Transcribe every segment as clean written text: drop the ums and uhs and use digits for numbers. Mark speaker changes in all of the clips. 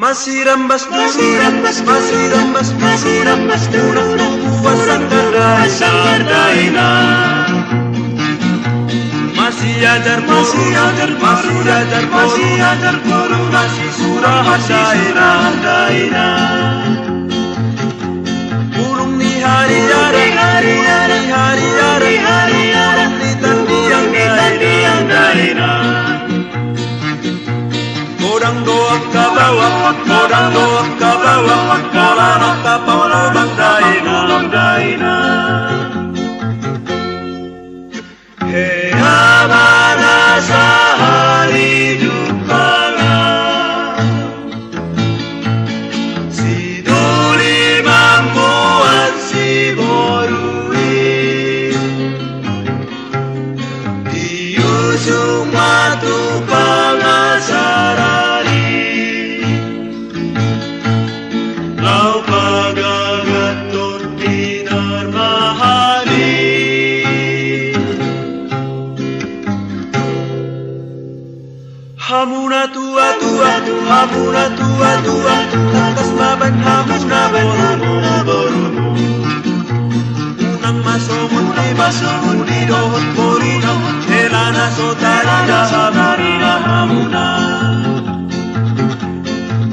Speaker 1: Masih rembas puasan terdaina. Masih ajar guru masih surah daina. Burung di hari burung di tandiang daina. Godang doak ka bawah, korano ka paulubang daina. Hey abana sa hari dukanga, si duli mambuat si borui. Iusung matu pangasarani lau pagagatun pinarmahani hamuna tua takas maban hamuna boru unang masomut di dohot borina elana sotarida hamuna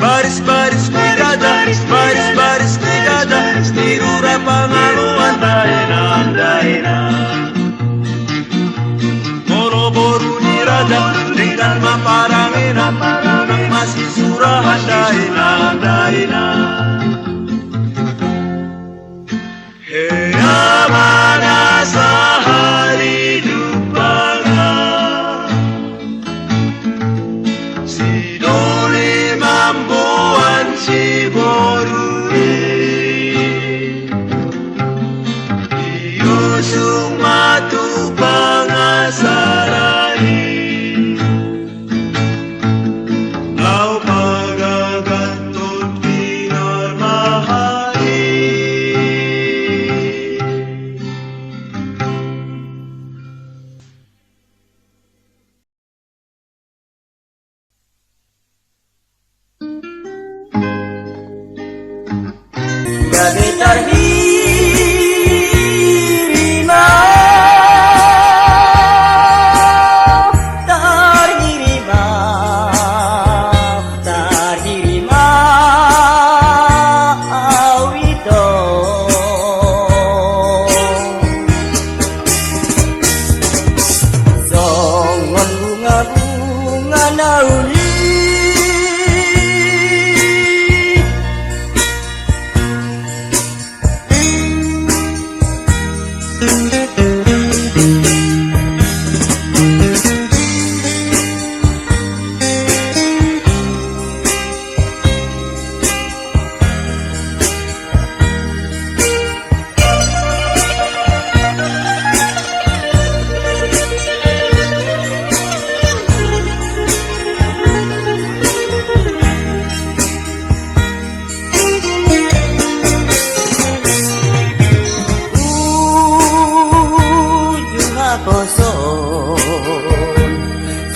Speaker 1: baris midada nirura pangaluan daena boro-boru nirada dengan maparangena nang masih surahan daena Hea mana sahari dupanga si doli mamboan si borure Iusung matu pangasarani lau pagagatun pinarmahani
Speaker 2: Gabe terhirima awito songon bunga-bunga nauli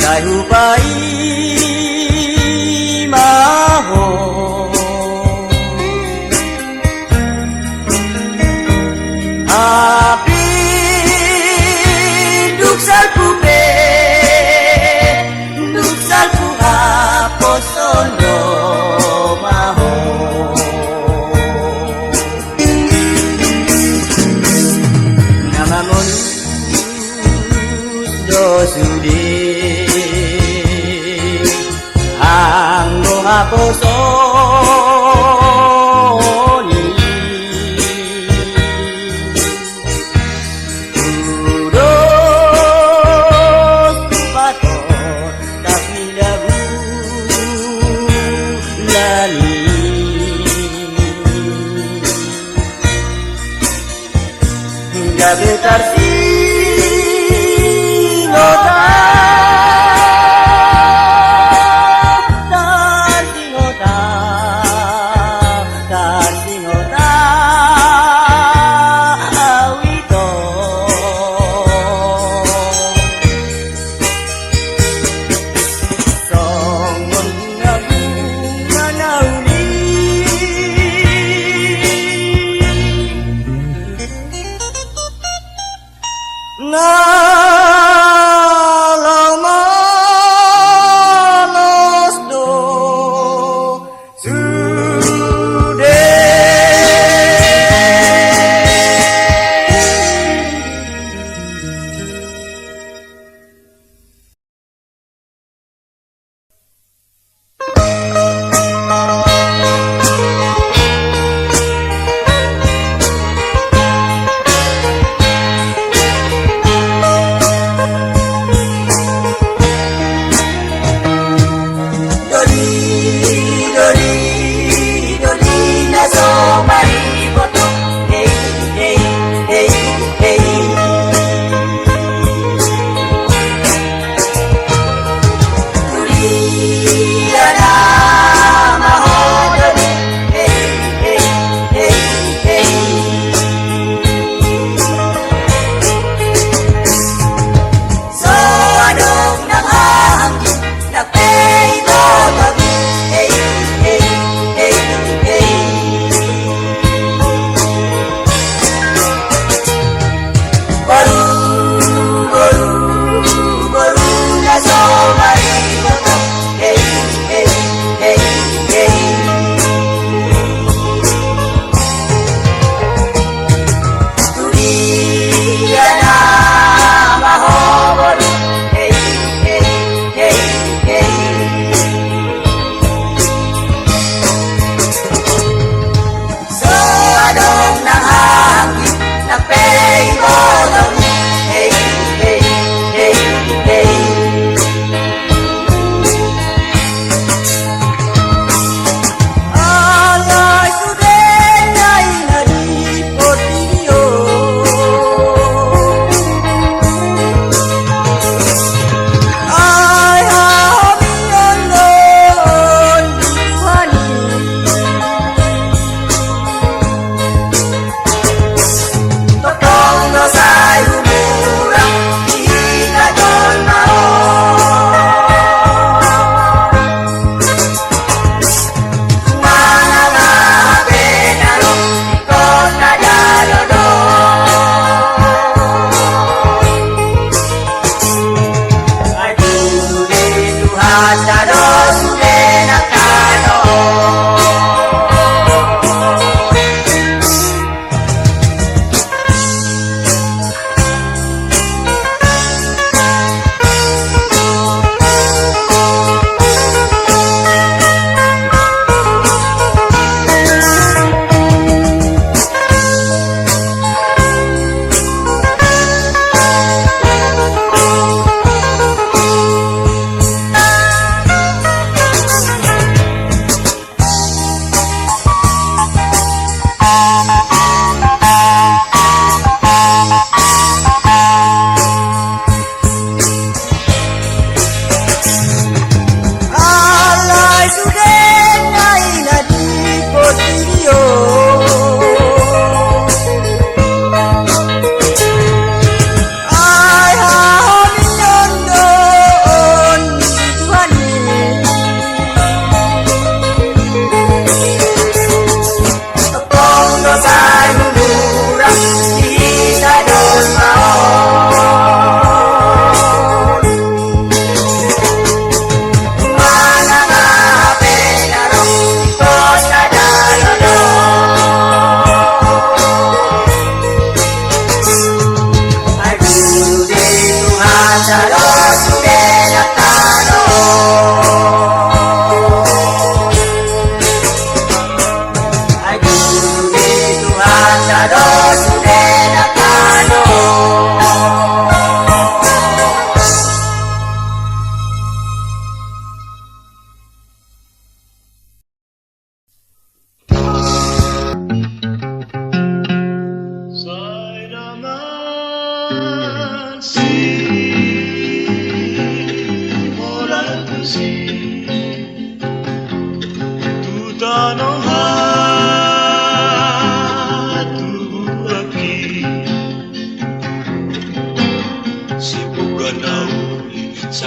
Speaker 2: Sai hubai maho api duk salpu haposondo maho namamon sudi anggo haposoni udos patot tapi dagu lali gabe tarsi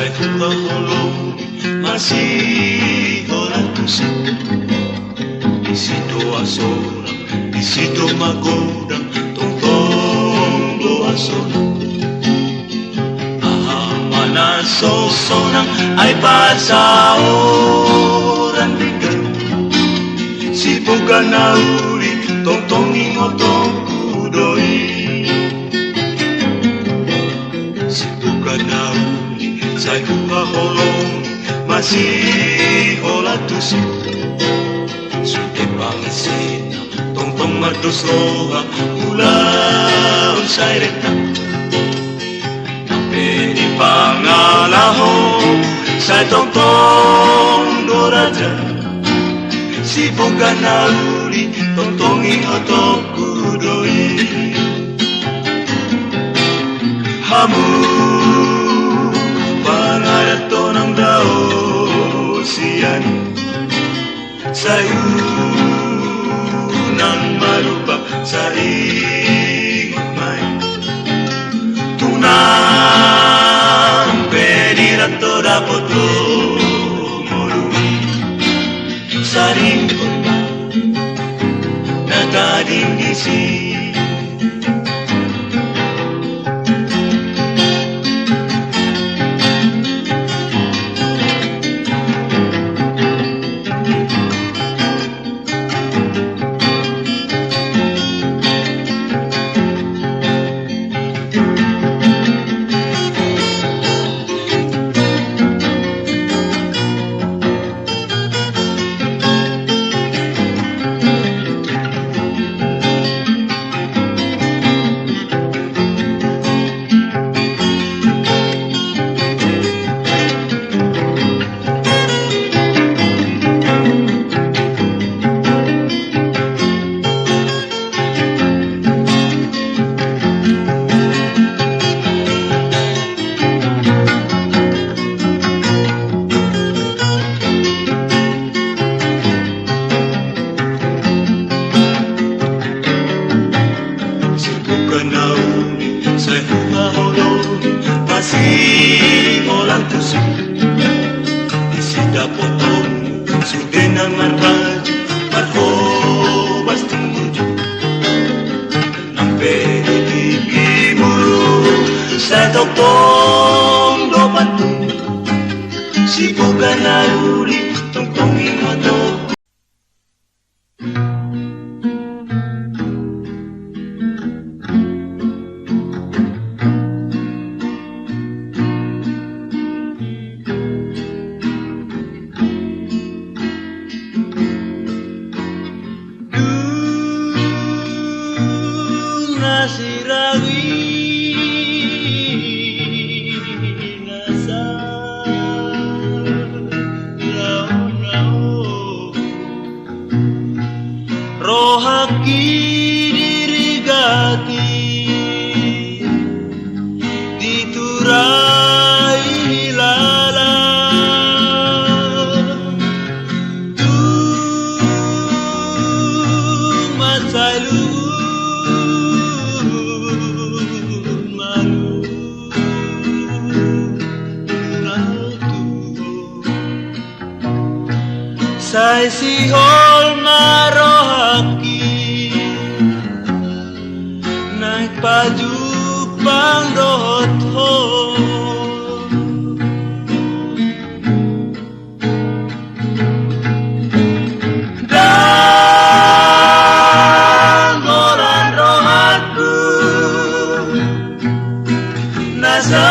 Speaker 1: Saya hulahulong masih orang tusuk. Di situ asorang, di situ magodang, tong doa sorang. Mana sosonang ay pasaoran bigan. Si bukan na uli, tong ingotong kudoy. Si bukan na uli, say hulahulong masih hola tusuk. Sude pangasina, tong matos roha, ulaon say retang. Pedi pangalaho sa tong doraja. Si bukan na uli, tong ingotong kudoy. Hamu pangarato ng dao siyan sa'yo nang malubak sa igmay. Tunang penirato dapat lumulungan sa ringkot ba na kadingisi. Masih orang tusuk isi dapotong sudah nangan baju marhobas tunggu nampe di gigi mulu saya tong do patung si bukan lauri tong ingotok. Sirawi nasa rao rohaki dirigati diturai lala tu masalu Sai sihol marohaki naik baju pangdot ho dan orang rohaku nasa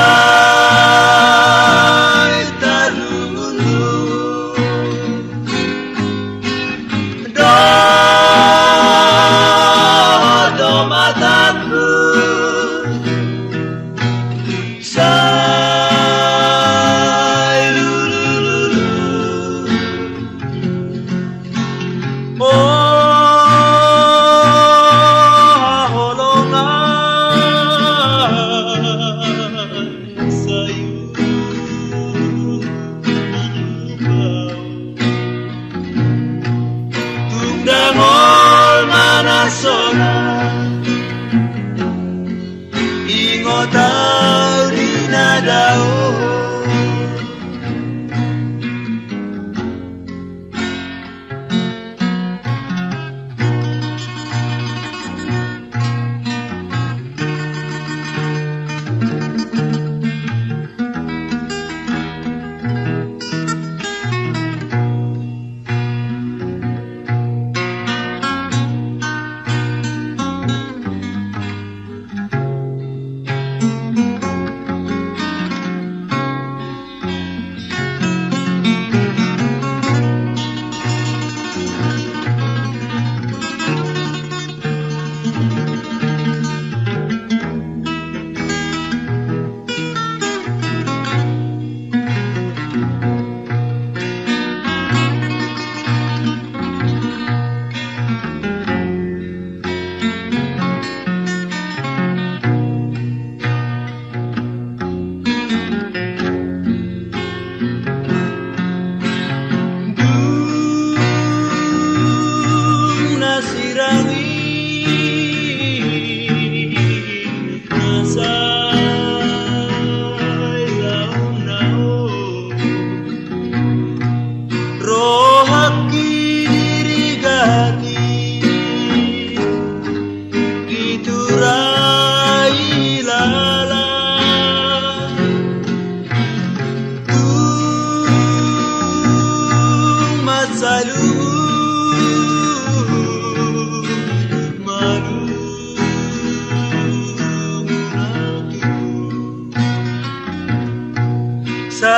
Speaker 1: ingot tau dinadao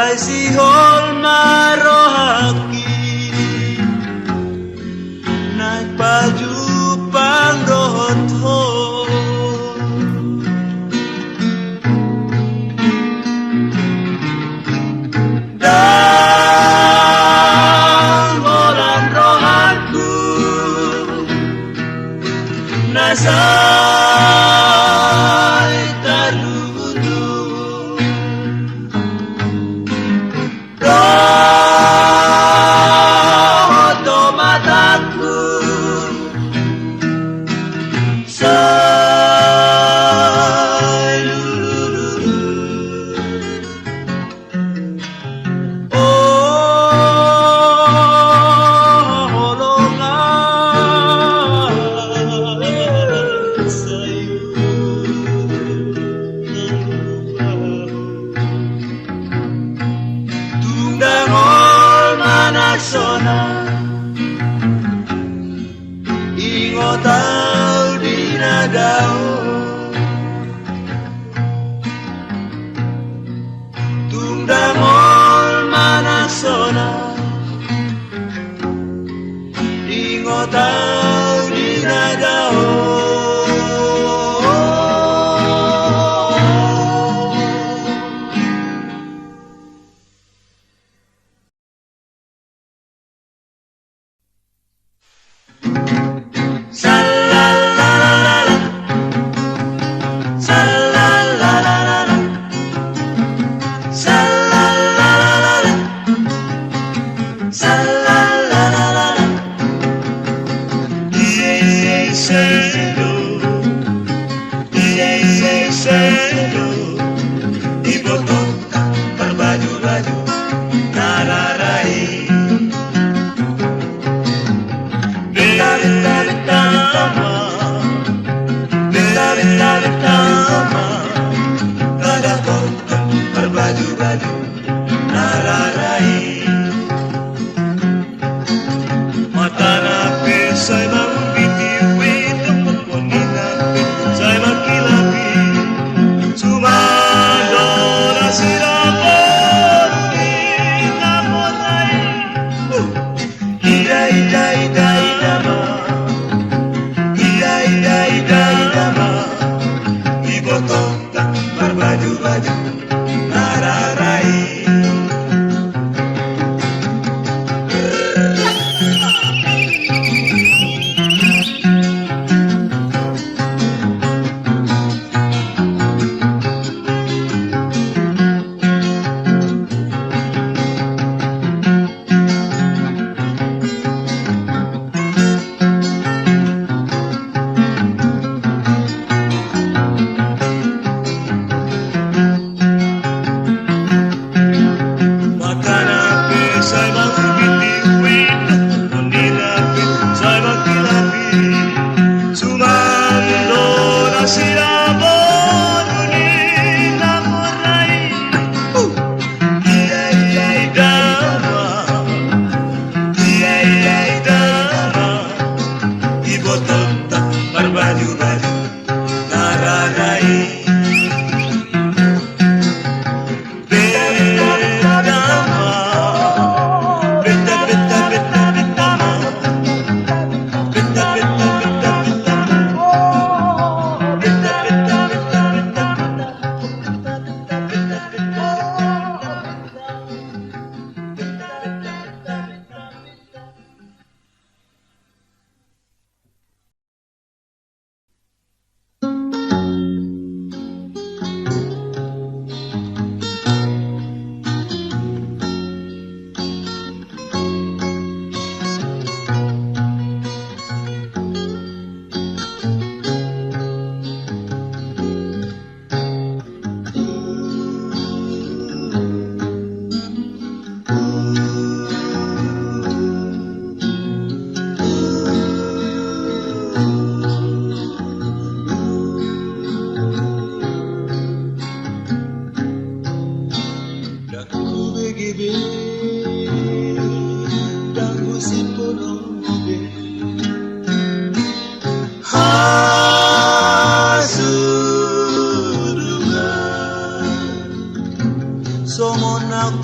Speaker 1: sihol marohaki naik baju pangdoto dan molan rohaku nasai tarudu roto mataku sai lululu oh holongan sayu tunggang ol manaksona ingotau dinagao tunggang ol manaksona ingotau dinagao Sa-la-la-la-la-la. Sa-la-la-la-la-la. Sa-la-la-la-la-la. Sa-la-la-la-la-la. Say-say-say-do. Say-say-say-do. Dipotong berbaju-baju nararai. Beta-beta-beta-ma. Beta-beta-beta-ma. Kada potong berbaju-baju nararai. Mata napis ay mambitiwid ang pagpaninapit sa'y magkilapi sumado na sila pormin ang mulay Iday-day-day dama Iday-day-day dama Ibotong ka berbaju-baju nararai Makanapis ay magbitiwid Kunilapit sa'y magkilapi Sumando na sila Bonunin ang muray Iyay-yay dama Iyay-yay dama Ibotong ta berbaju-baju nararai Beta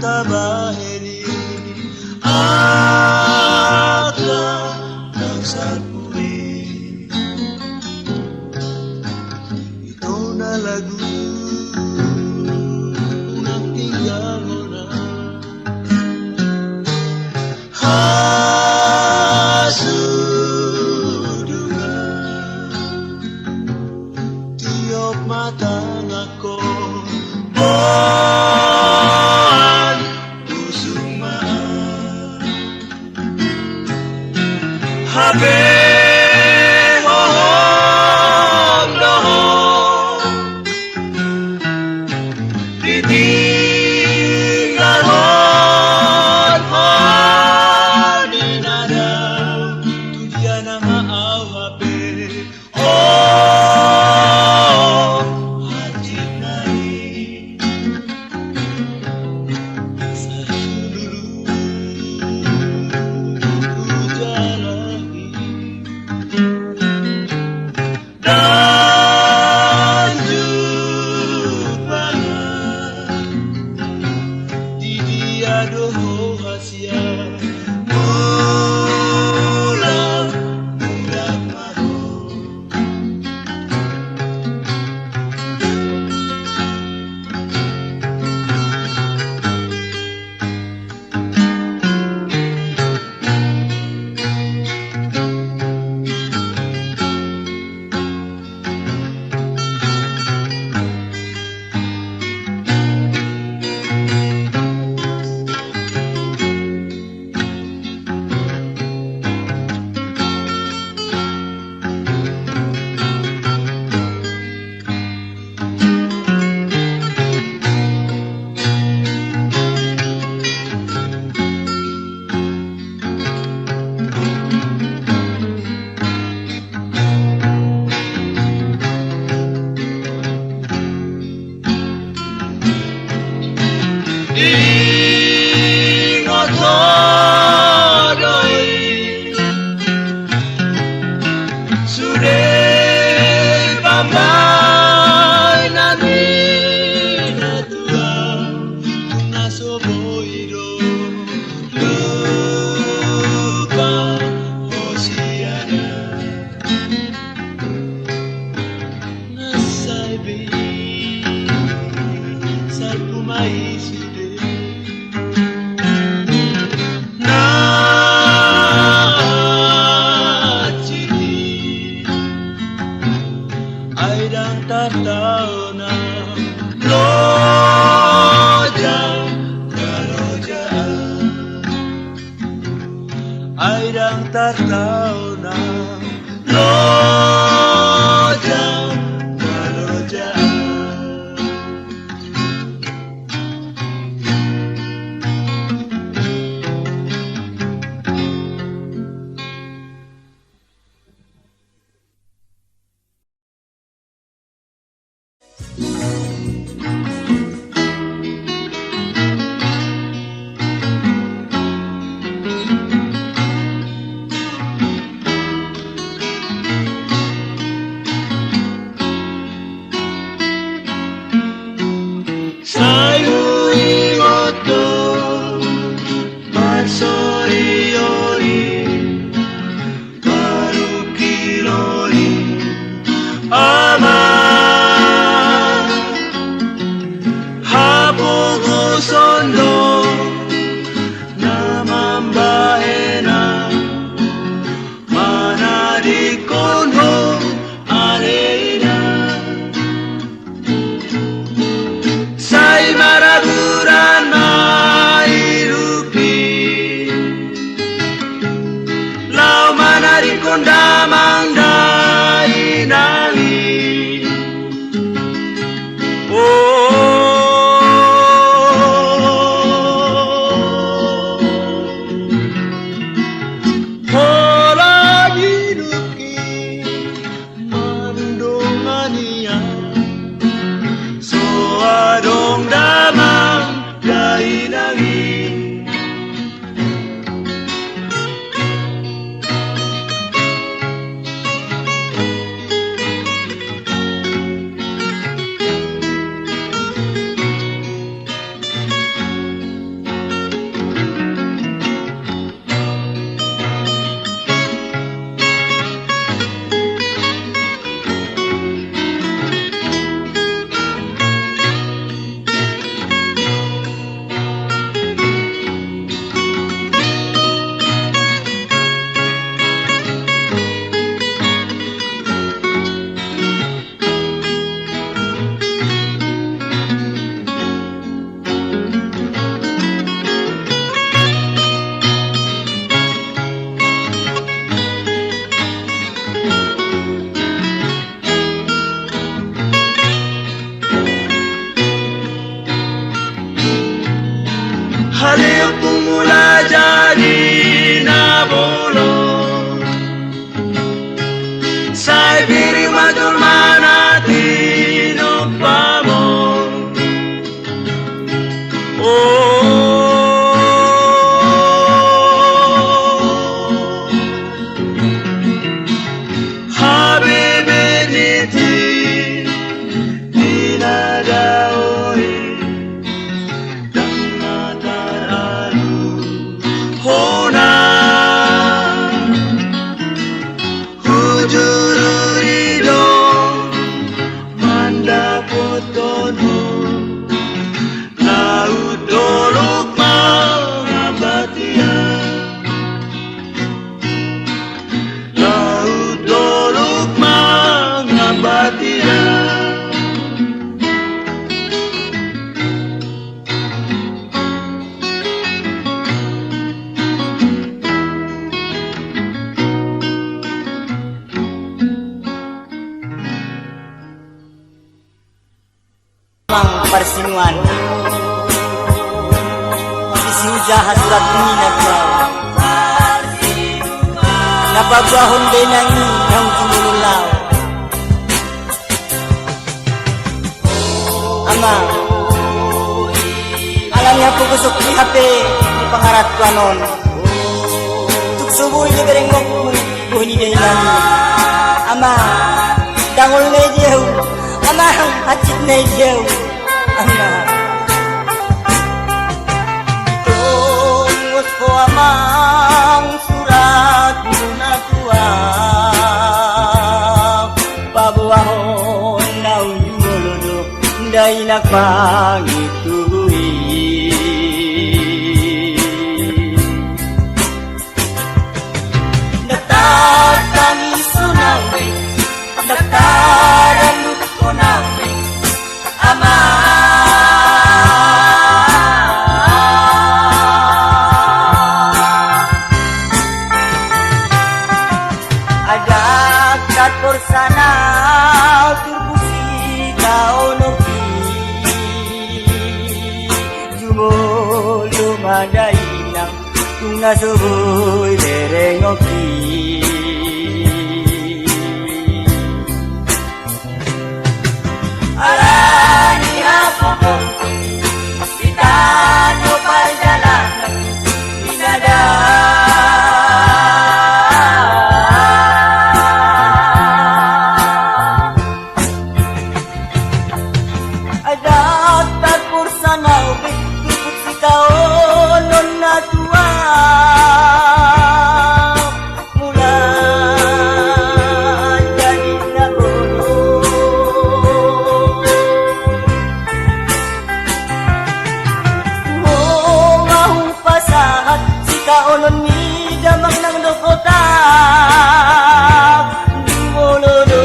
Speaker 1: tabaheri akan nagsagpuri. Ito na lagu ng tinggal mo na hasudungan. Tiok matang ako buwan pusong maan. Habe hohong lohong ditinggal hon hon inadaw tudian na maaw habe oh hati nai sa lulu jalani lanjut banget di dia doho hasia mulang mulang maho. Ingat hodoi sudah pamai nami natua nasoboiro lupa osiana nasaibi salpumai sude Najini airang tartauna lojang kalojaan airang tartauna lojang kalojaan.
Speaker 2: Mang persinuan isi ujaha surat ini naglaw napabahon din ang inyong tumululaw Ama alam niya po gusto ko hape ni pangarat ko anon tuksuboy ni bereng mo buhuni din nami Ama dangol na diyaw Ama hacit na diyaw Ama tungos ko amang surat mo na tuwa pabuahon na unyululo dahil nagpangituloy nagtatangiso namin nagtaranot ko namin Ama agad por sana turbusi kaunoki jumolo madainang kung nasuboy derengoki arani ako kita no perjalanan inada Adat kursa na ubik tukut si kaonon na tuwa mula jadi na bono mahong pasahat si kaonon ni damang ng dokota di molodo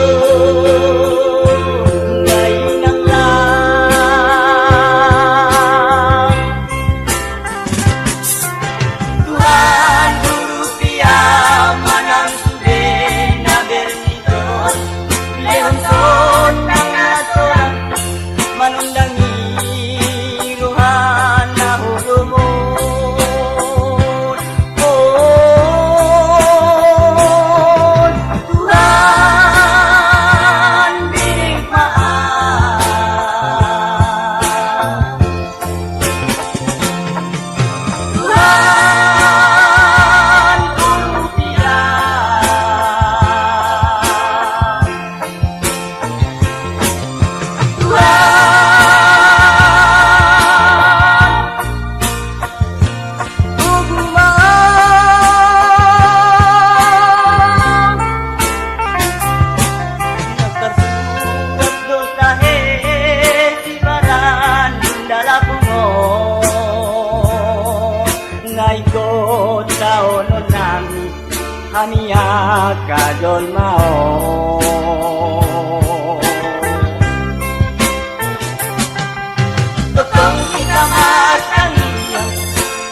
Speaker 2: Kami akadol mao Tukang kita matangiyang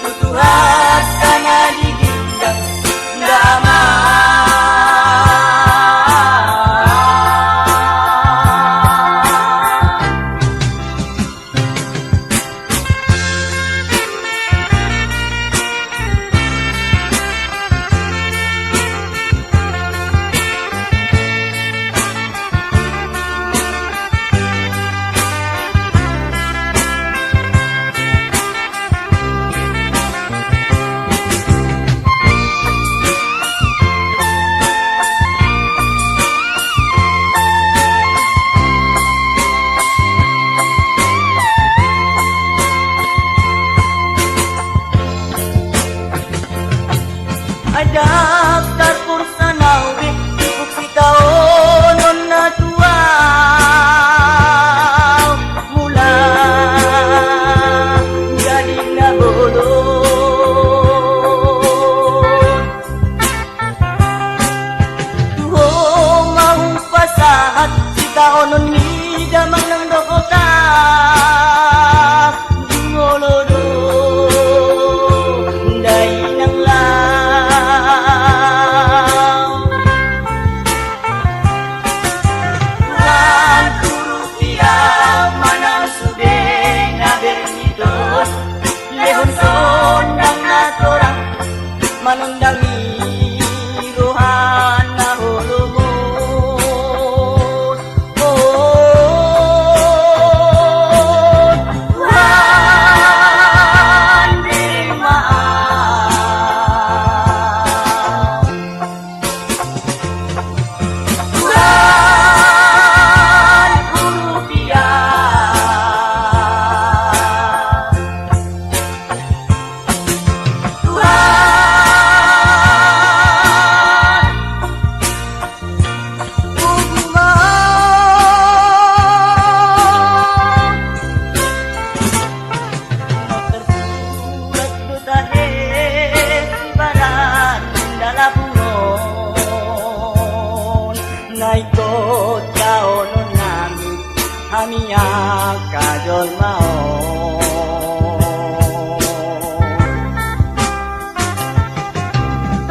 Speaker 2: tutuhat ka na digindang dama amia kajol mao.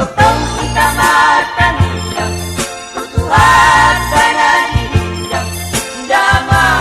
Speaker 2: Tokong kita matang hijau, tutuhat sana di hijau, damai.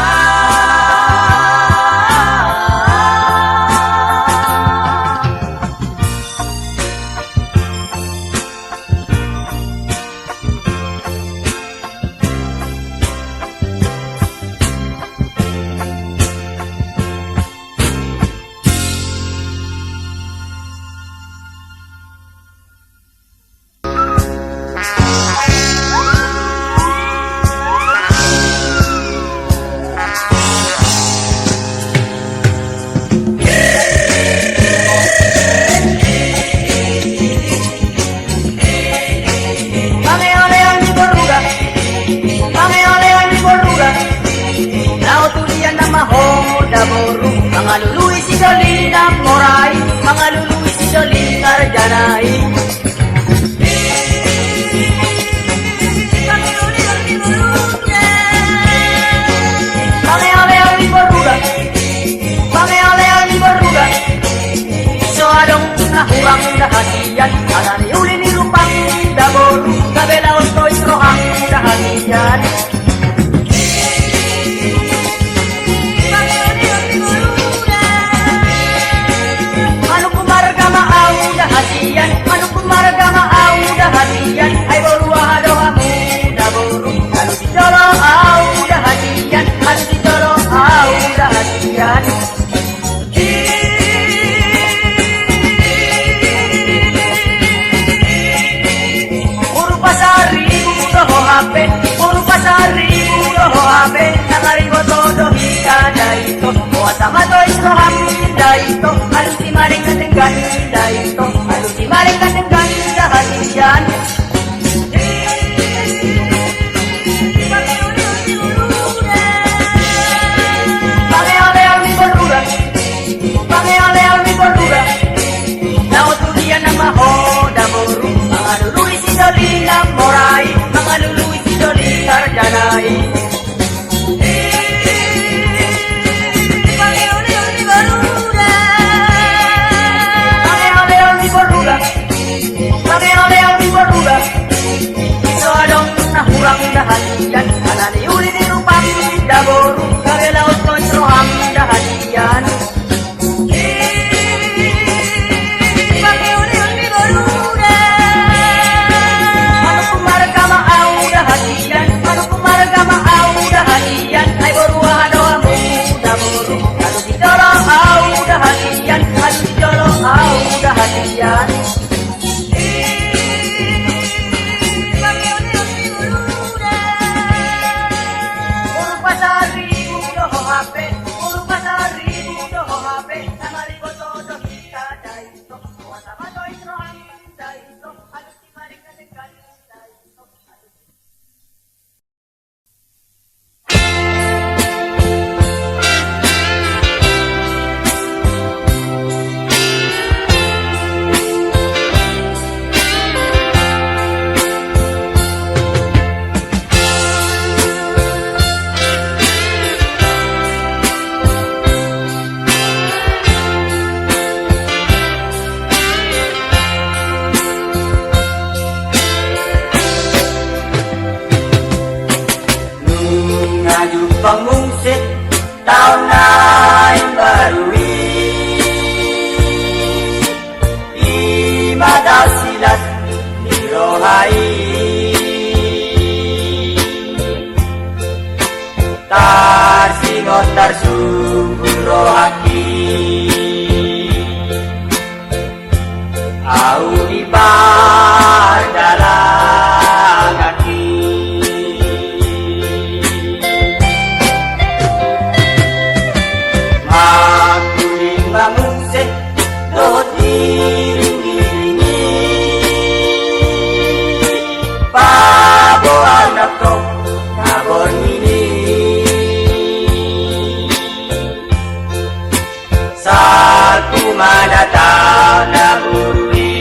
Speaker 2: Mga luluy si Dolina Moray, mga luluy si Dolina Arjanay. Pangealean di Boruga, pangealean di Boruga, iso adong nahurang dahasian, alani uli ni lupang daboru, kabelaon ko isrohang dahasian. Manupun marga mau dahasian, ay borua doamu daboru, lalu dicolo au dahasian, lalu dicolo au dahasian. Puru pasari doho hape, puru pasari doho hape, nakari boto dohika daito, muasama to isroham daito, lalu si maring katenggan daito. Mari katenggan dahasian. Pangealean di Boruga, pangealean di Boruga, laut tulian nama ho daboru, mga luluy si Dolina Moray, mga luluy si Dolina Arjanay. Pangealean di Boruga, iso adong nahurang dahasian, alani uli ni rupang daboru, kabelaon ko isrohang dahasian. Pangealean di Boruga, manupun marga mau dahasian, manupun marga mau dahasian, ay borua doamu daboru, lalu dicolo au dahasian, lalu dicolo au dahasian. Pengungsit tahun lain barui, imadah silat nirohai, tar singot tar subur rohaki, au di dalam kaki. Mangusik dohot diringi-ringi, pabo anak to ngabon ini, saat ku madatang na burui,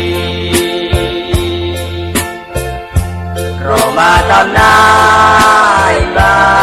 Speaker 2: Roma tam na barui.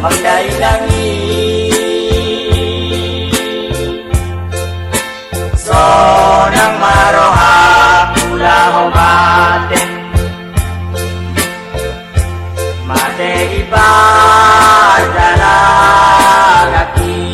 Speaker 2: hamday langit sonang maroha pula homate mate ipadala kaki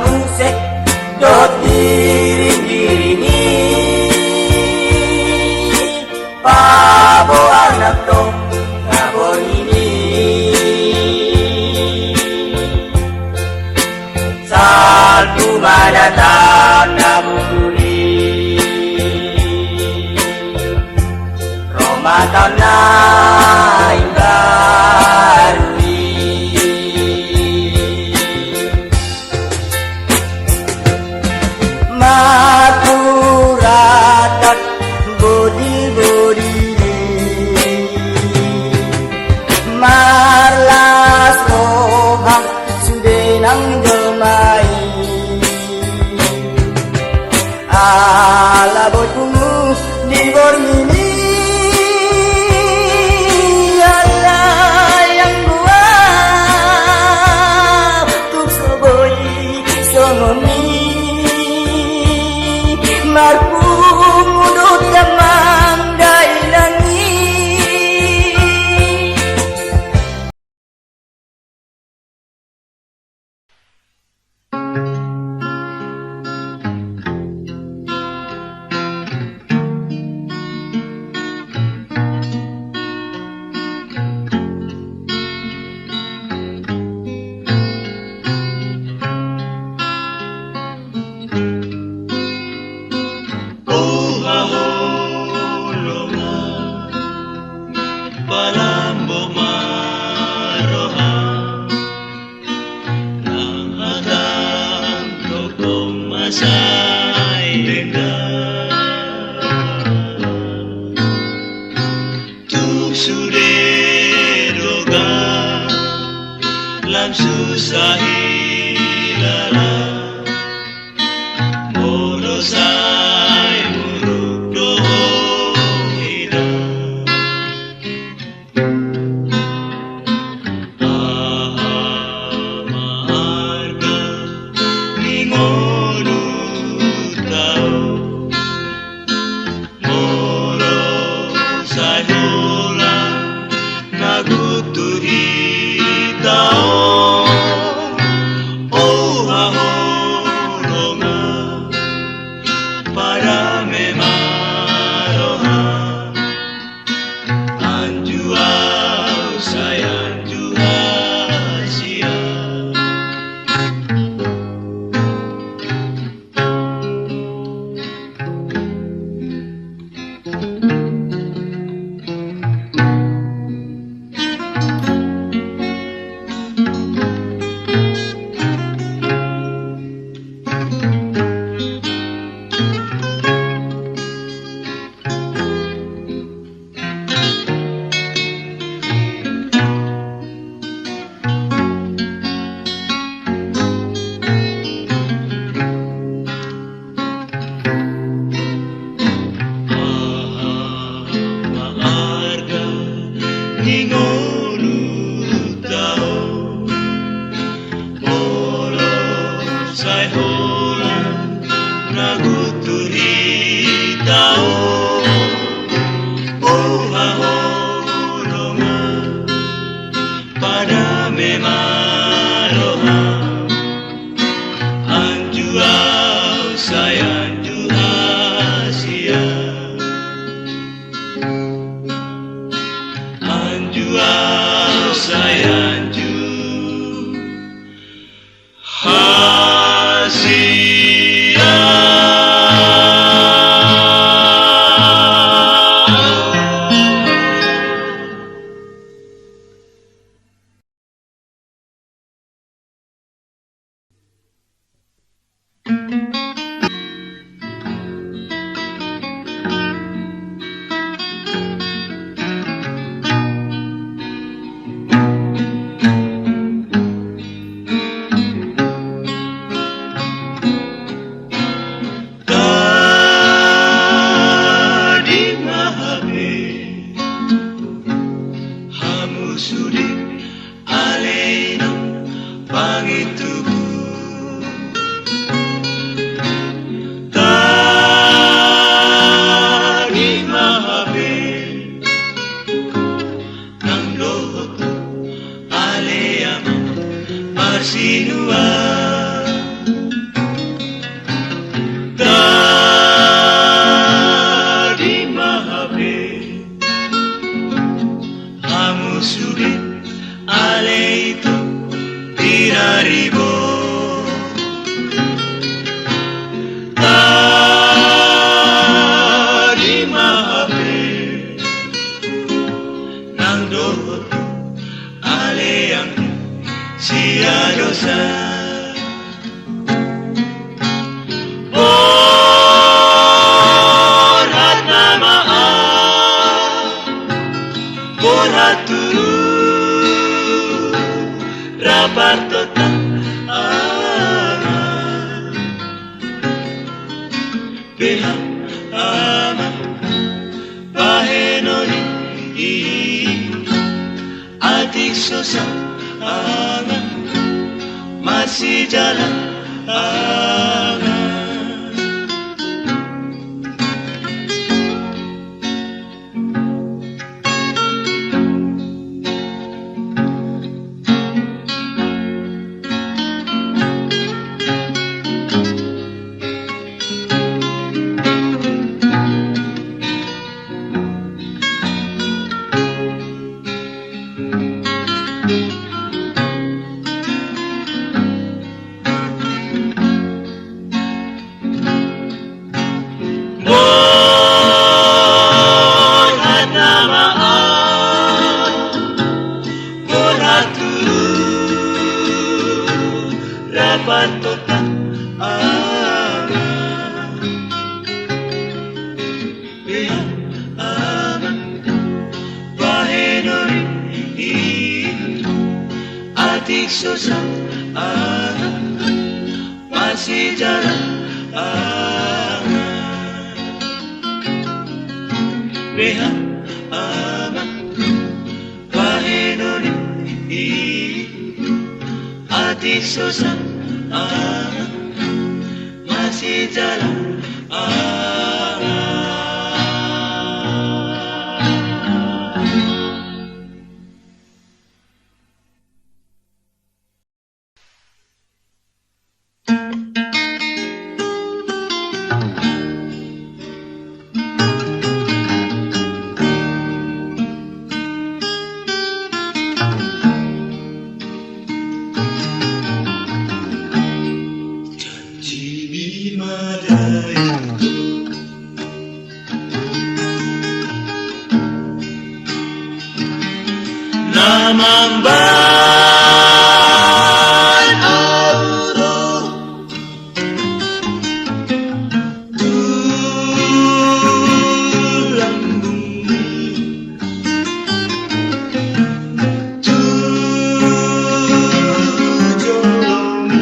Speaker 2: musik dot diring-diringi pabo anak dong ngabon ini saltu madatang nabuli Ramadan na baru maturatak bodi-bodi marlas rohang sudenang gemai ala botumu di bormini ala yang buah tuk soboi songomi marpu mudut damang dai langit
Speaker 1: Palambok maroha nangadang tokong masay denda tuk sude doga lam susahi lala morosai muruk dohong hidang Hasia Borhaturu Rapartota Beha ama Bahenori Adik susah masih jalan Rapartota Beha ama Bahenori Adik susah masih jalan Beha ama Bahenori Adik susah masih jalan Namamban auro tulang bumi tujomi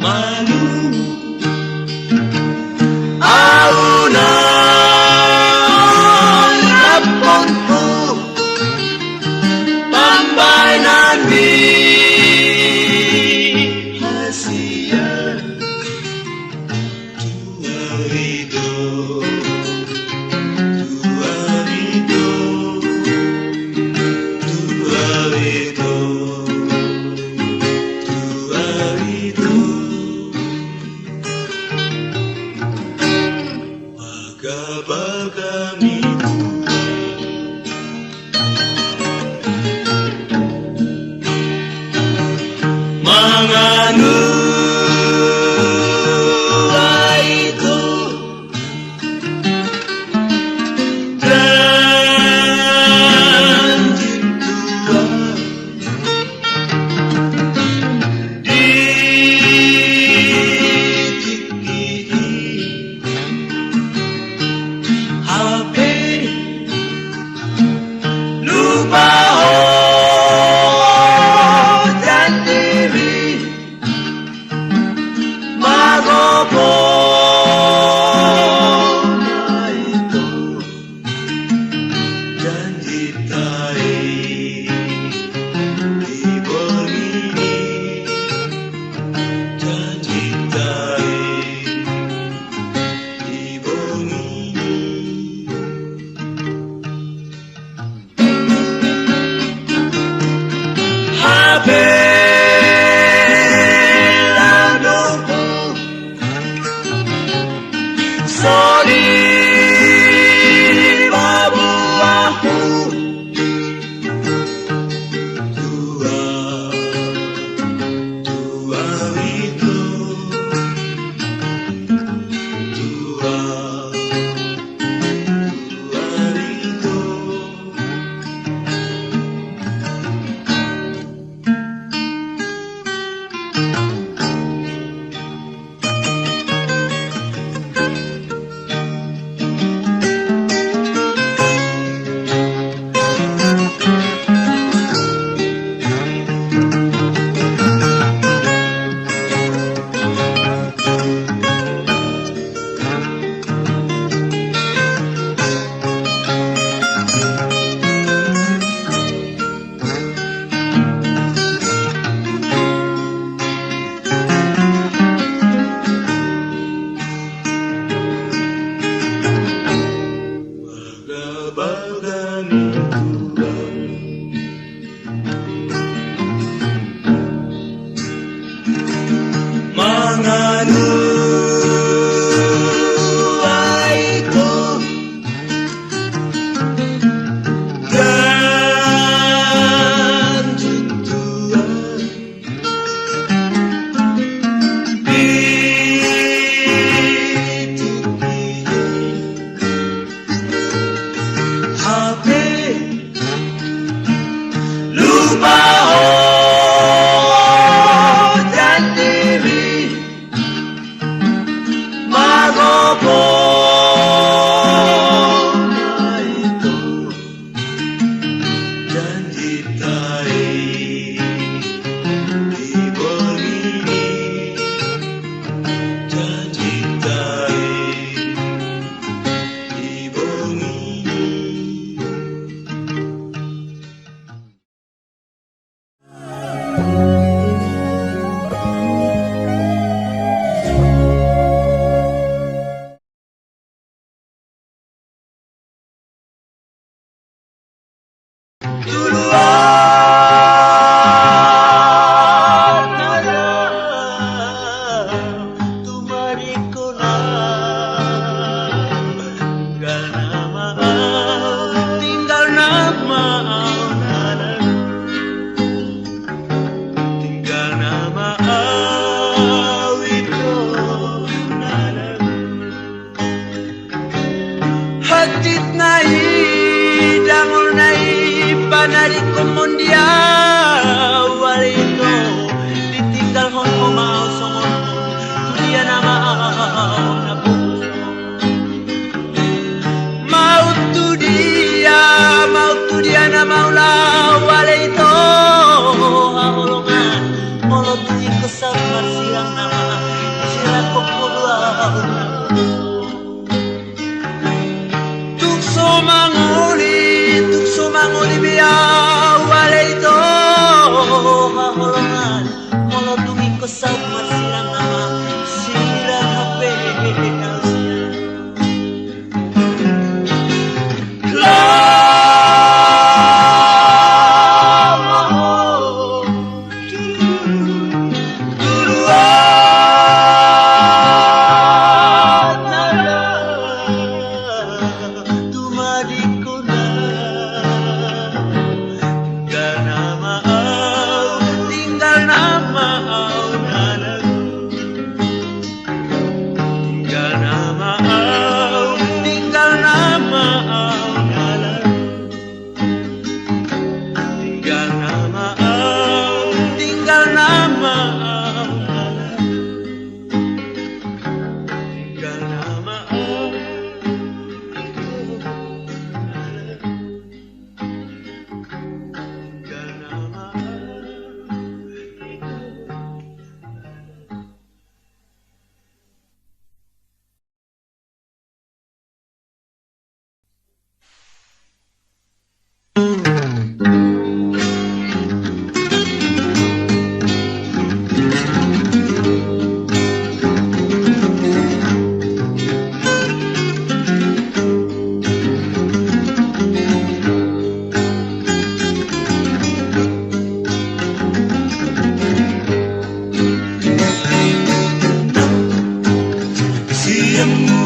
Speaker 1: malu auna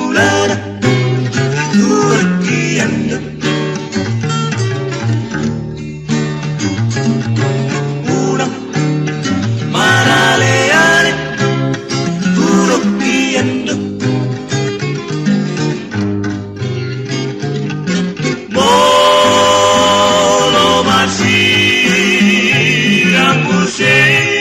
Speaker 1: Ulala, Turkiando. Una Maraleane, Turkiando. Molo masih musik.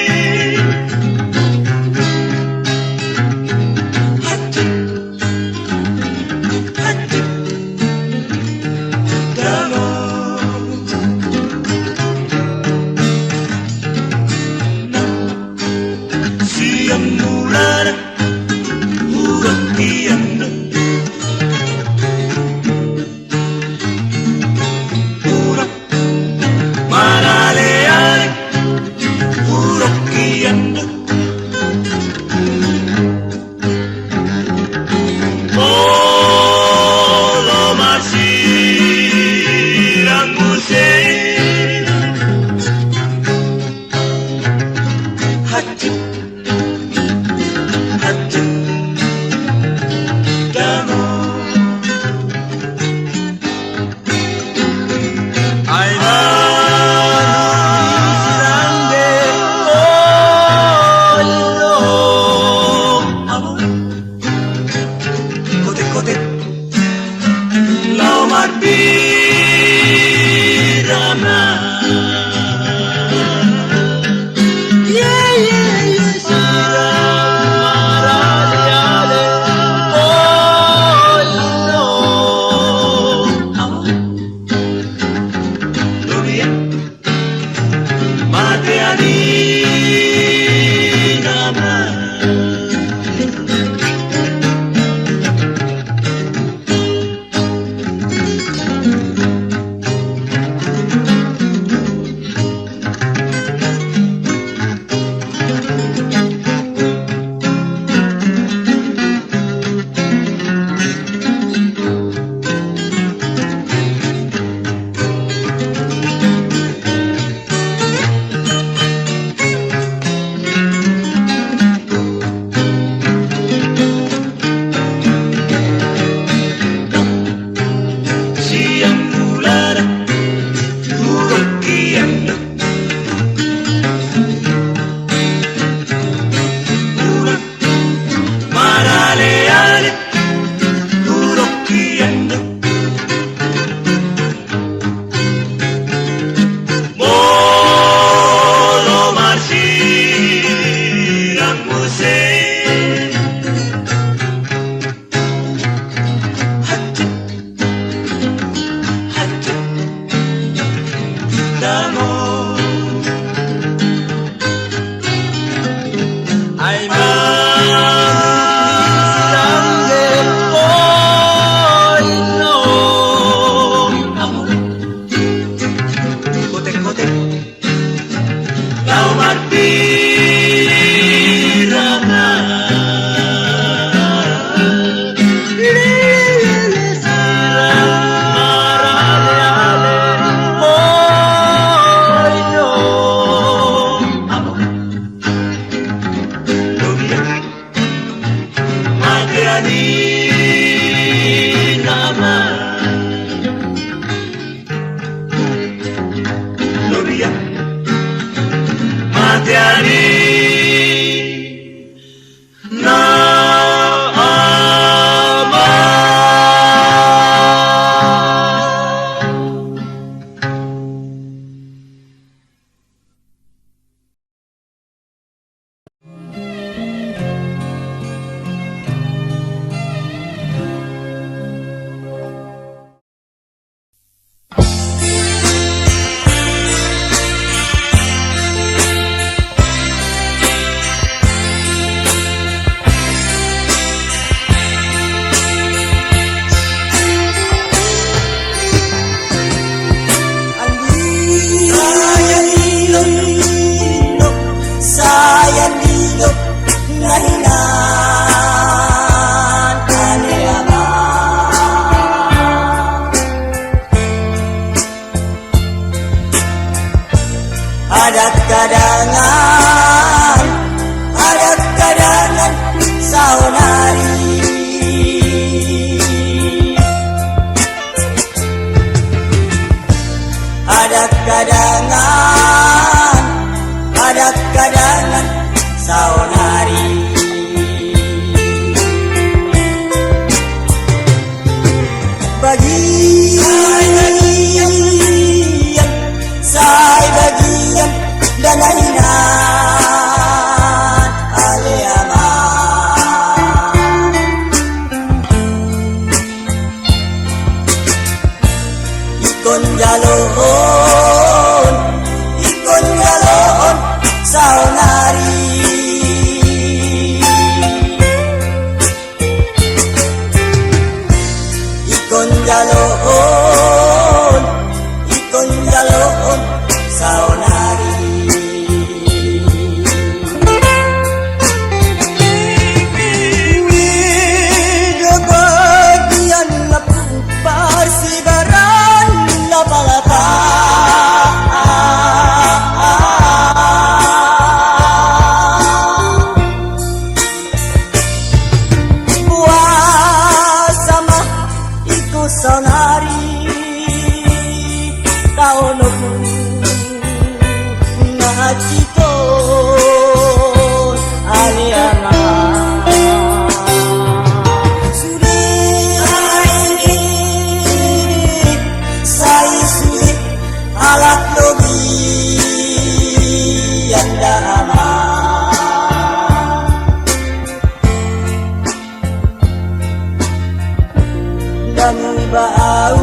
Speaker 2: Damu bau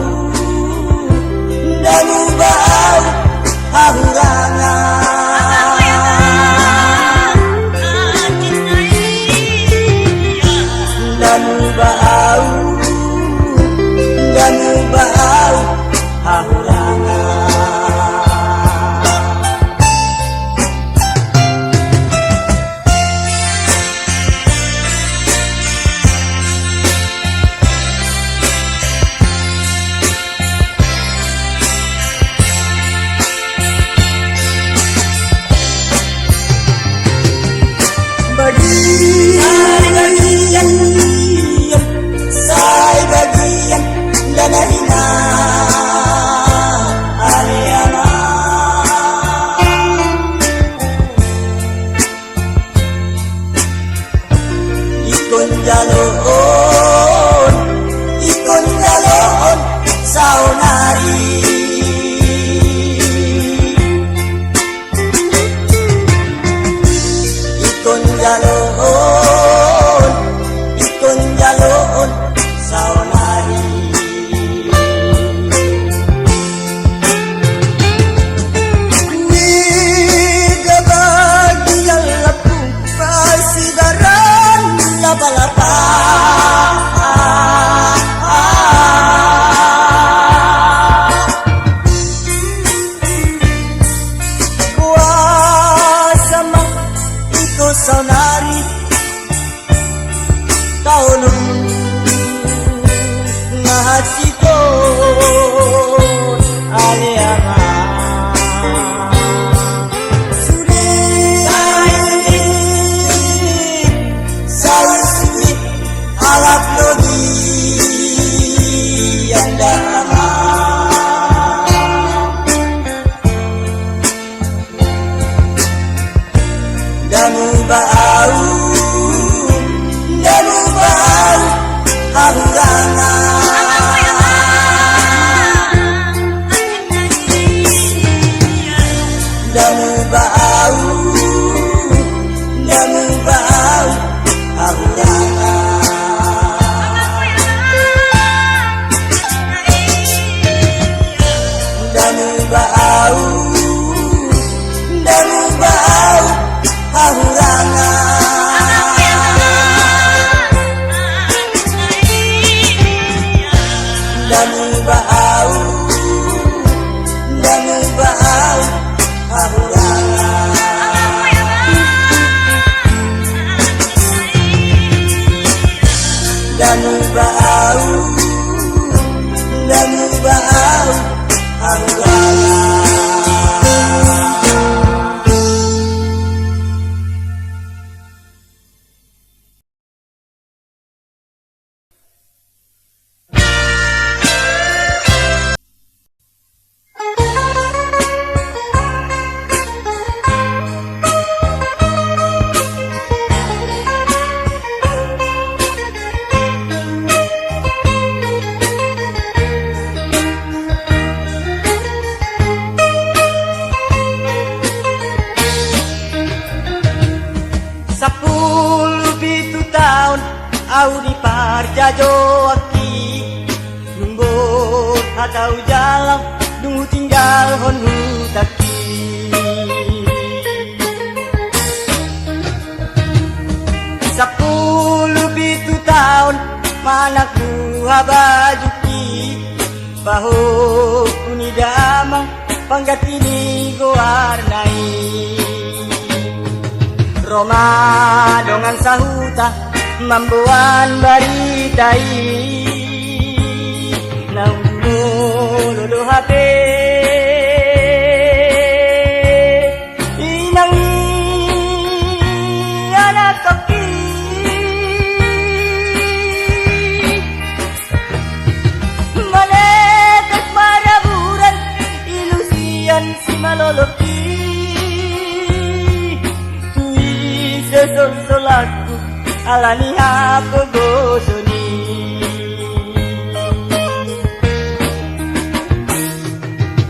Speaker 2: hahurangan Damu bau hahurangan bagian danahina aliana ikon jalon saunari ikon jalon saunari bagian lapung pasidaran lapa-lapa kuasa mah iko saunari taunun hatiku aliana sulit alap logi anda damu bau hahurangan damu bau hahurangan damu bau hahurangan damu bau hahurangan damu bau hahurangan au di parjajo aki numbut atau jalan nunggu tinggal honu taki 10 tahun manaku habajuki bahu kuni damang panggatini goarnai Roma dongan sahuta mambuan baritai nangmu lulu hape inangi anak toki malekat maraburan ilusian si maloloki tui sesol-solaku alani aku gosoni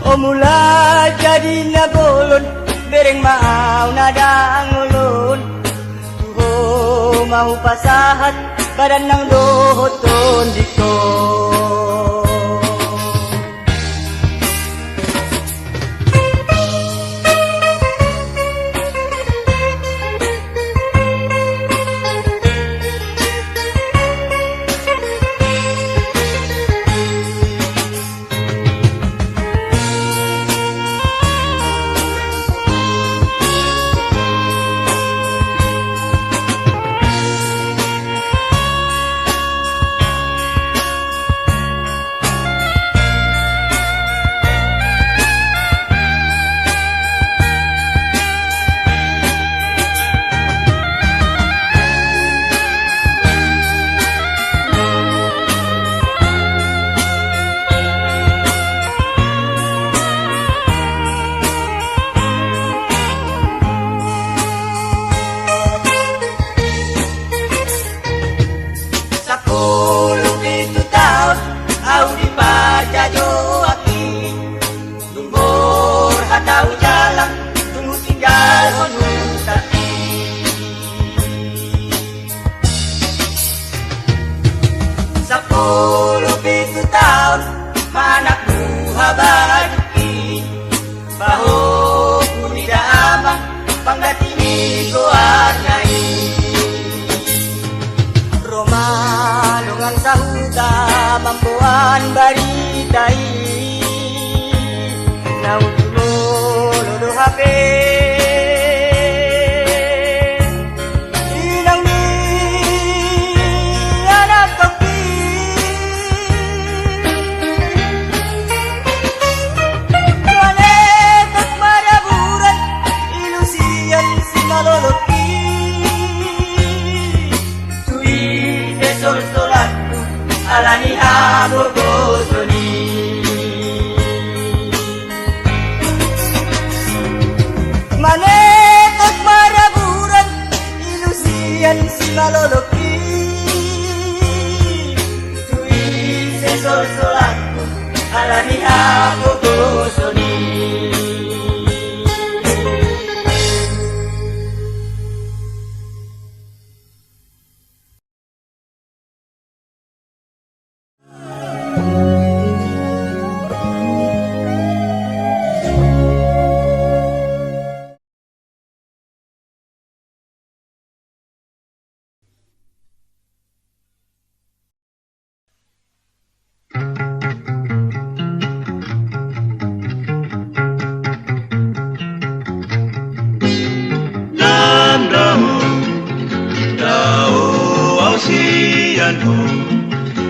Speaker 2: oh mula jadi nabolon bereng mau nadang ulun tuho mau pasahat badan nang dohoton dikon taon, manak muhabadi baho punida amang panggatini ko arnai Romano ngang sahuta mampuan baritai nautulo lodo hape inang ni anak topi planetak maraburan ilusian sinaloloki tuwi sol-solatu alani abogosoni Manetot maraburan ilusian sinaloloki tuwi sol-solatu alani abogosoni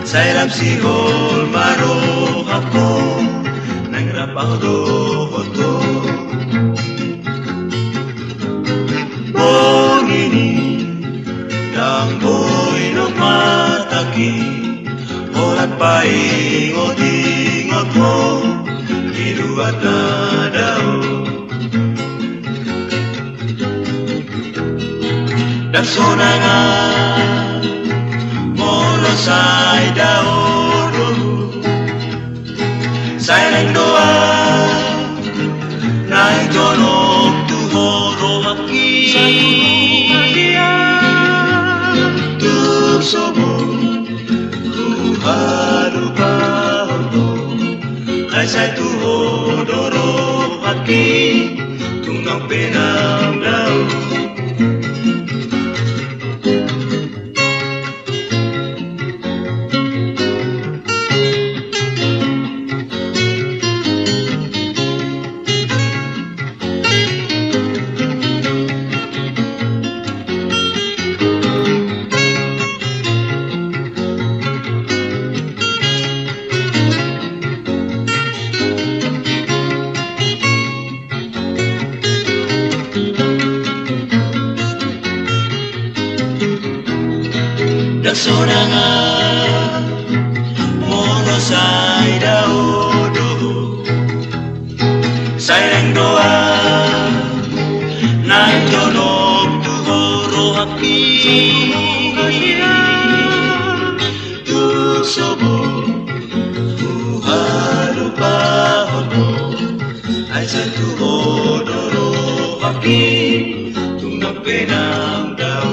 Speaker 1: Sayram sihol maro ako nang rapang dohoto Bongini yang boy no mataki Orat paingot ingot mo Iluat na daw Dagsona nga Molo say daodo Say nang doa Nang jonog tuhoro haki Tuksobo Tuhado pahono Ay say tuhodoro haki Tungang penang daw Dagsona nga mono say daodo say nang doa nang jonog tuhoro haki tuksobo tuhado pahono ay sa tuhodoro haki tungang penang daw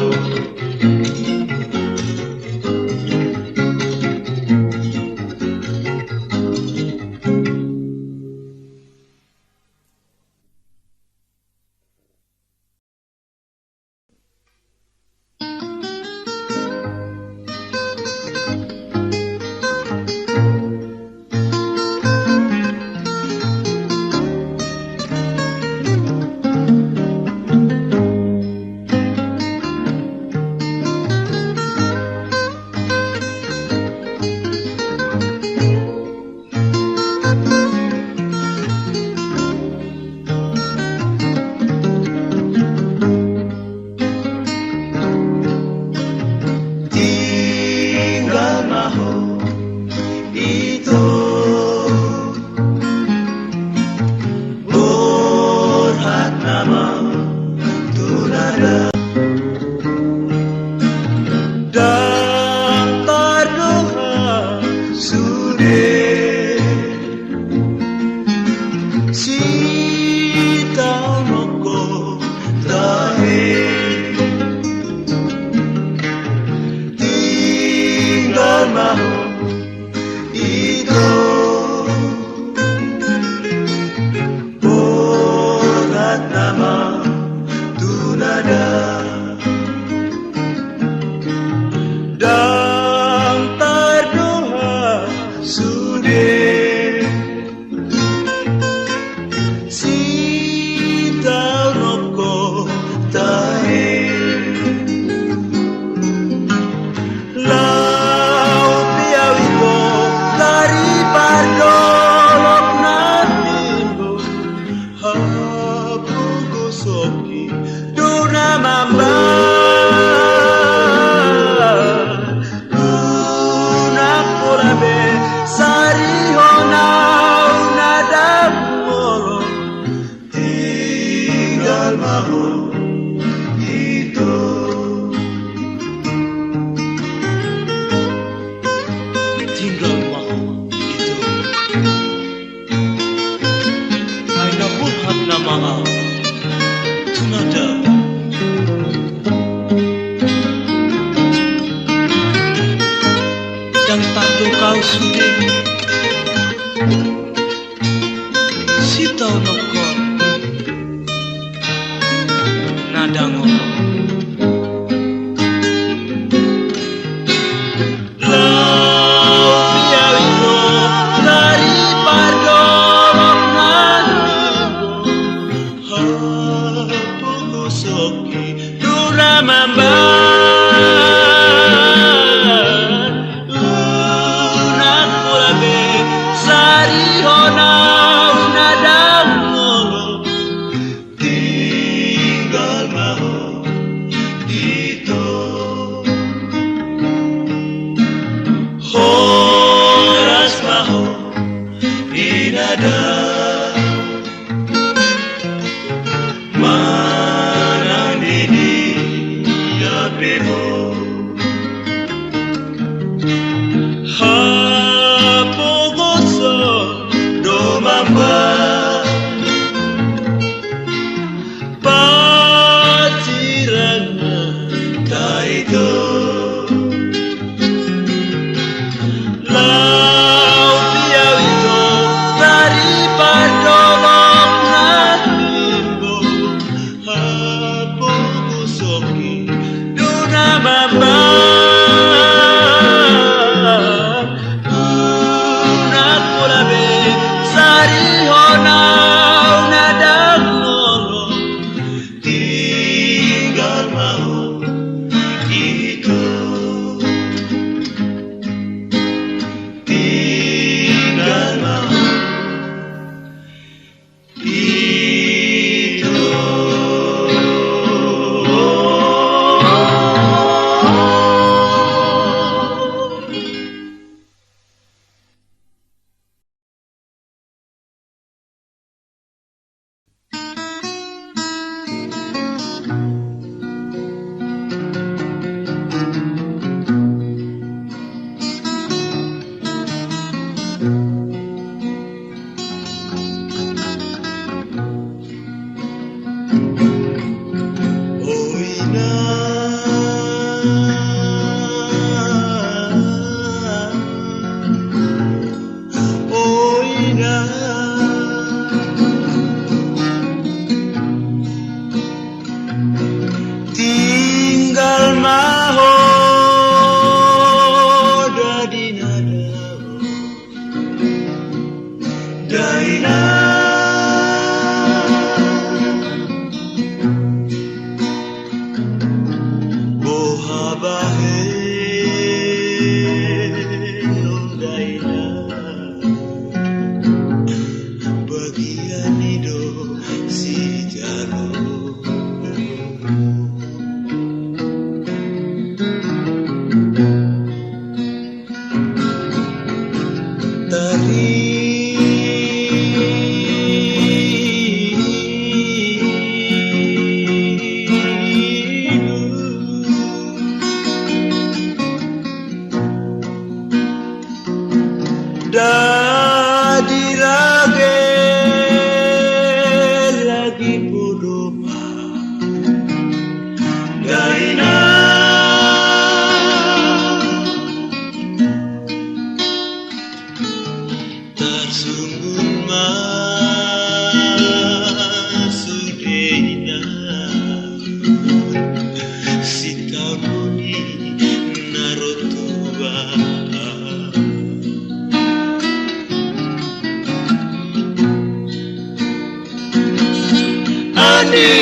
Speaker 1: tinggal mau itu aina buhat nama tunada dan tando kau sudah si tau nokon nadango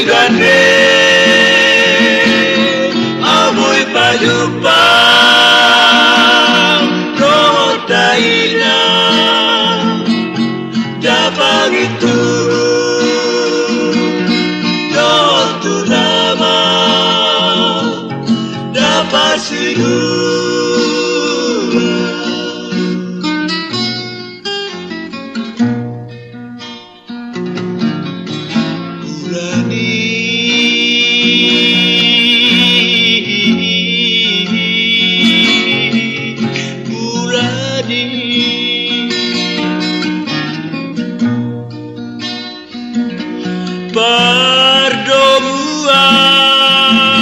Speaker 2: Gande amoy palupa no taina dapat itu do tu nama dapat sidu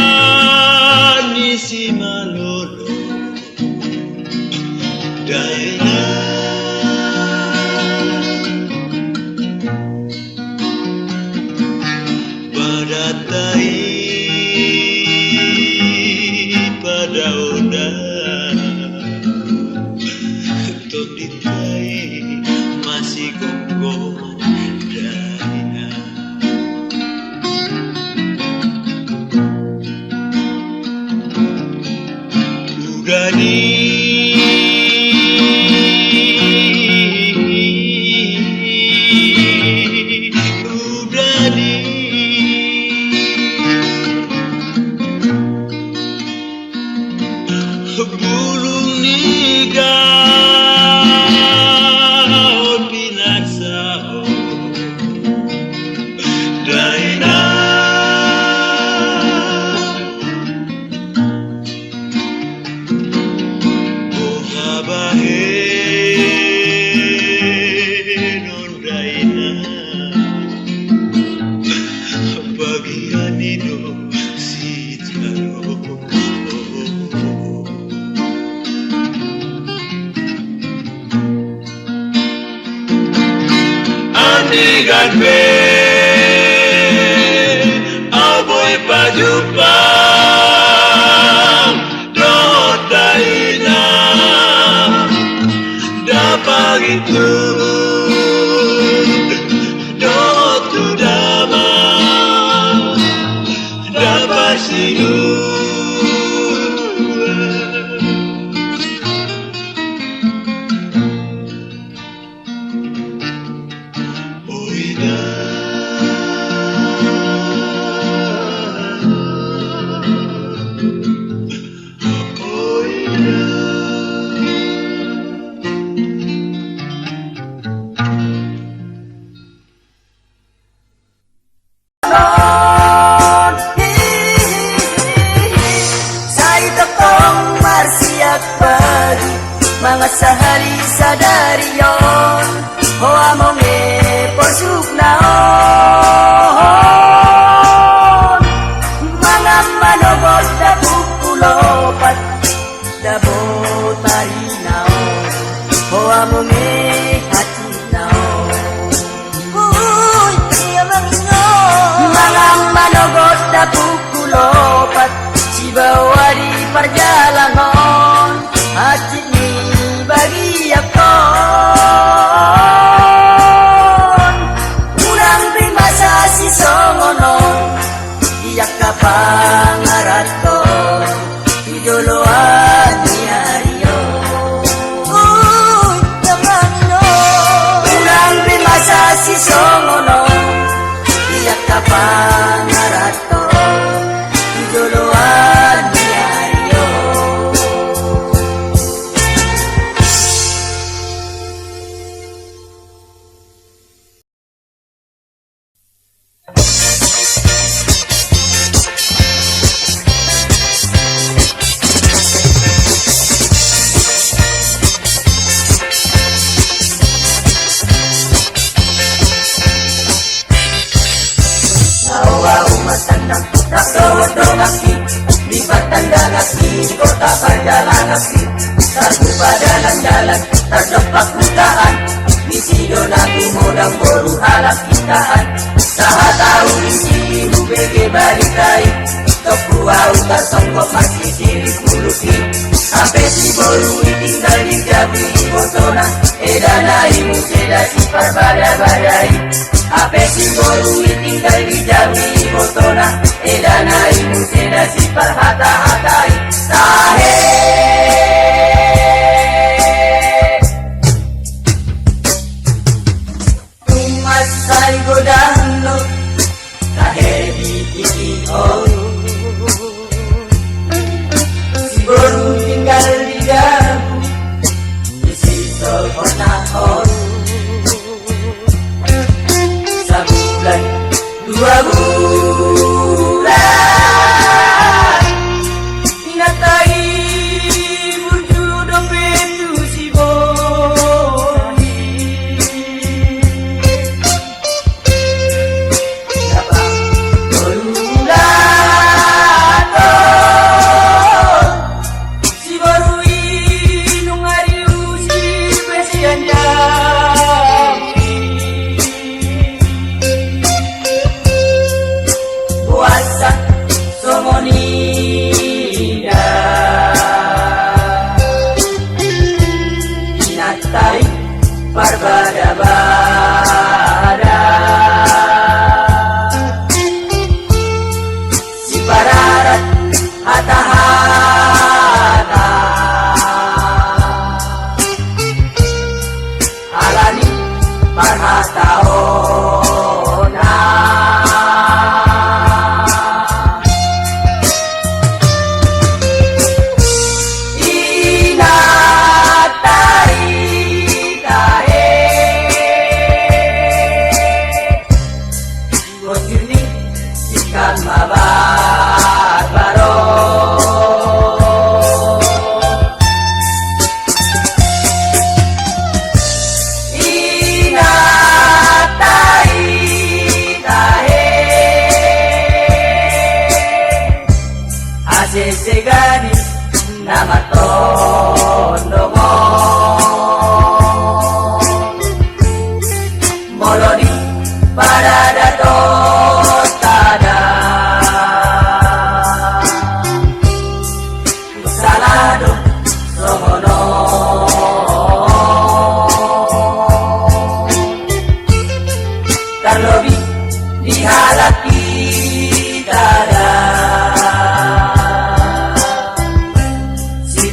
Speaker 1: Perdomuan isi malolo badatai pada oda untuk ditai masih gonggo daya udani bulung niga pinagsao daina buhabahe non daina bagian itu si jaro Andigan be aboy pajupang dotaina dapat itu dotu dama dapat sidu
Speaker 2: Mga sahali sa dariyon Hoa mong posuk naon Mga manobot na pukulopat Dabot marinaon Hoa mong hati naon Uy, iya mangingon Mga manobot na pukulopat Sibawari perjalanan Hati ni bagi ako Unang primasa si songono Iyak ka pangarat ko Idoloan niya riyo Uy, naman no Unang primasa si songono Iyak ka pangarat ko Idoloan niya riyo Dongaki, lipatan dalaki, kota perjalanaki, satu padanan jalan, terdepak bukaan, misido nabi modang boru halak kitaan, saha tahu isi bege balikai, tokua uta songkok masih diri kuluki, sampai si boru tinggal di jabi botona, edana imu seda si perbada-badai, sampai si boru tinggal di jabi botona, edana imu seda si perhata-hatai tahe tumasay godano tahe bitiki oh si boru tinggal di dagu di situ konahon sabulan 2 bulan Inatai muncul dompet si boru tarik berbada-bada. Si pararat hata-hata alani parhataona. Sesegani nama tondongo molodi parada tostada salado somono terlebih di halaki dada.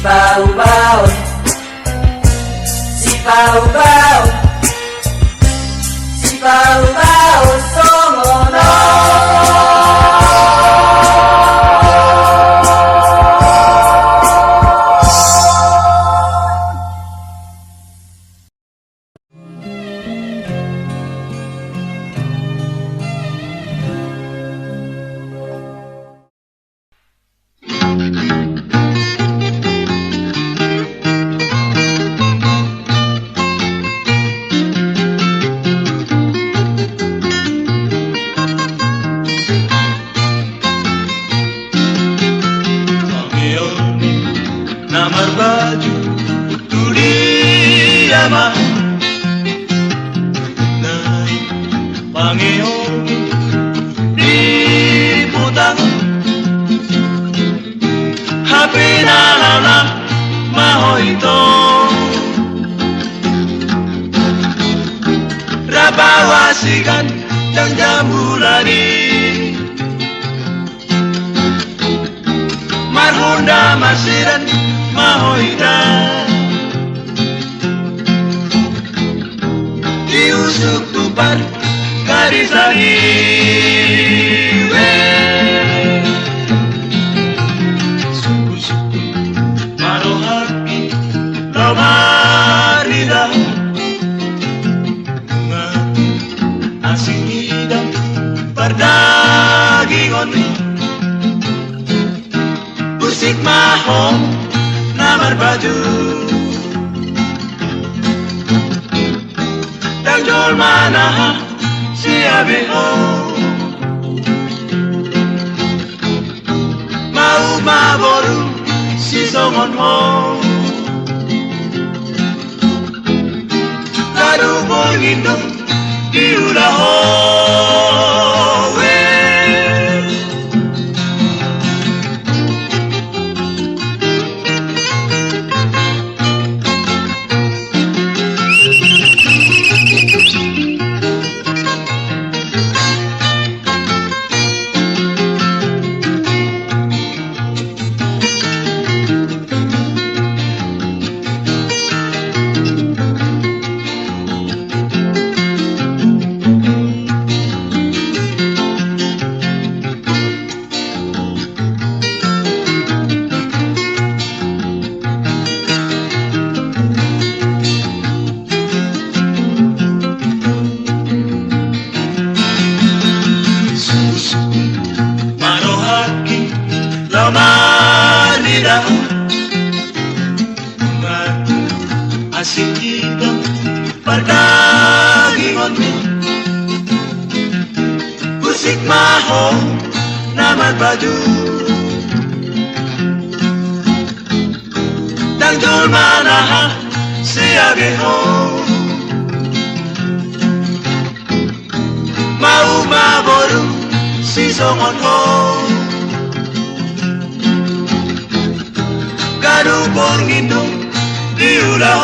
Speaker 2: Bau-bau, si bau-bau, si bau-bau somono.
Speaker 1: Namar baju tu dia mah naik pangeo di putang HP nana mahoito rabawasikan dan jambulani marhunda masiran mahoida diusuk tupar karisani we suku-suku marohaki lomarida ngatu asing hidang perdagingon musik mahong namar baju dan jol mana siabe ho mau maboru si songon ho kadu bolgindong diulah ho Manida Ngatu asing kita perdagingon musik maho namar baju dan jol mana siage ho mau maboru si songon ho Kadu pongindong diulah